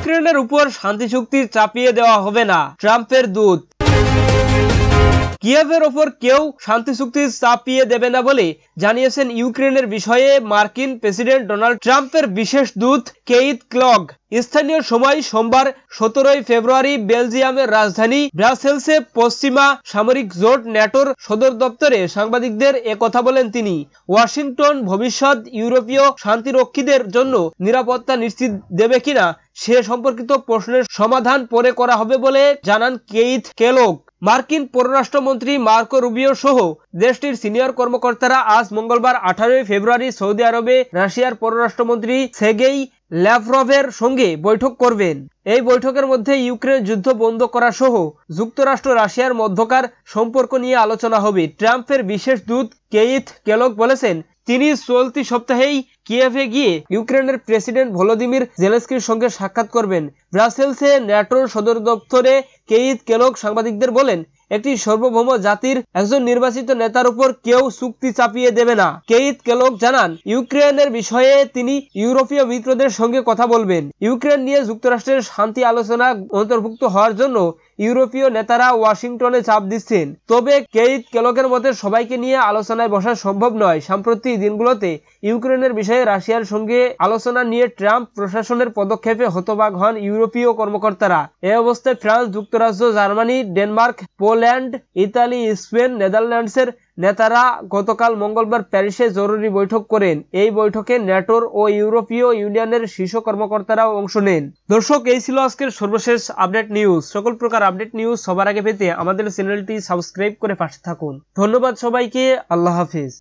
ইউক্রেনের উপর শান্তি চুক্তি চাপিয়ে দেওয়া হবে না, ট্রাম্পের দূত। কিয়েভের ওপর কেউ শান্তি চুক্তি চাপিয়ে দেবে না বলে জানিয়েছেন ইউক্রেনের বিষয়ে মার্কিন প্রেসিডেন্ট ডোনাল্ড ট্রাম্পের বিশেষ দূত কেইথ ক্লগ। স্থানীয় সময় সোমবার 17 ফেব্রুয়ারি বেলজিয়ামের রাজধানী ব্রাসেলসে পশ্চিমা সামরিক জোট ন্যাটোর সদর দপ্তরে সাংবাদিকদের একথা বলেন তিনি। ওয়াশিংটন ভবিষ্যৎ ইউরোপীয় শান্তিরক্ষীদের জন্য নিরাপত্তা নিশ্চিত দেবে কিনা সে সম্পর্কিত প্রশ্নের সমাধান পরে করা হবে বলে জানান কেইথ কেলগ। মার্কিন পররাষ্ট্রমন্ত্রী মার্কো রুবিও সহ দেশটির সিনিয়র কর্মকর্তারা আজ মঙ্গলবার 18 ফেব্রুয়ারি সৌদি আরবে রাশিয়ার পররাষ্ট্রমন্ত্রী সের্গেই ল্যাভরভের সঙ্গে বৈঠক করবেন। এই বৈঠকের মধ্যে ইউক্রেন যুদ্ধ বন্ধ করা সহ যুক্তরাষ্ট্র রাশিয়ার মধ্যকার সম্পর্ক নিয়ে আলোচনা হবে। ট্রাম্পের বিশেষ দূত কেইথ কেলগ বলেছেন তিনি চলতি সপ্তাহেই কিয়েভে গিয়ে ইউক্রেনের প্রেসিডেন্ট ভলোদিমির জেলেনস্কির সঙ্গে সাক্ষাৎ করবেন। ব্রাসেলসে ন্যাটোর সদর দপ্তরে কেইথ কেলগ সাংবাদিকদের বলেন, একটি সার্বভৌম জাতির একজন নির্বাচিত নেতার উপর কেউ চুক্তি চাপিয়ে দেবে না। কেইথ কেলগ জানান ইউক্রেনের বিষয়ে তিনি ইউরোপীয় মিত্রদের সঙ্গে কথা বলবেন। ইউক্রেন নিয়ে যুক্তরাষ্ট্রের শান্তি আলোচনা অন্তর্ভুক্ত হওয়ার জন্য ইউরোপীয় নেতারা ওয়াশিংটনে চাপ দিচ্ছেন। তবে কেইথ কেলগের মতে সবাইকে নিয়ে আলোচনায় বসা সম্ভব নয়। সাম্প্রতিক দিনগুলোতে ইউক্রেনের বিষয়ে রাশিয়ার সঙ্গে আলোচনা নিয়ে ট্রাম্প প্রশাসনের পদক্ষেপে হতবাক হন ইউরোপীয় কর্মকর্তারা। এই অবস্থায় ফ্রান্স, যুক্তরাজ্য, Germany, Denmark, Poland, Italy, Spain, নেদারল্যান্ডসের নেতারা গতকাল মঙ্গলবার প্যারিসে জরুরি বৈঠক করেন। এই বৈঠকে ন্যাটোর ও ইউরোপীয় ইউনিয়নের শীর্ষ কর্মকর্তারাও অংশ নেন। দর্শক, এই ছিল আজকের সর্বশেষ আপডেট নিউজ। সকল প্রকার আপডেট নিউজ সবার আগে পেতে আমাদের চ্যানেলটি সাবস্ক্রাইব করে পাশে থাকুন। ধন্যবাদ সবাইকে। আল্লাহ হাফিজ।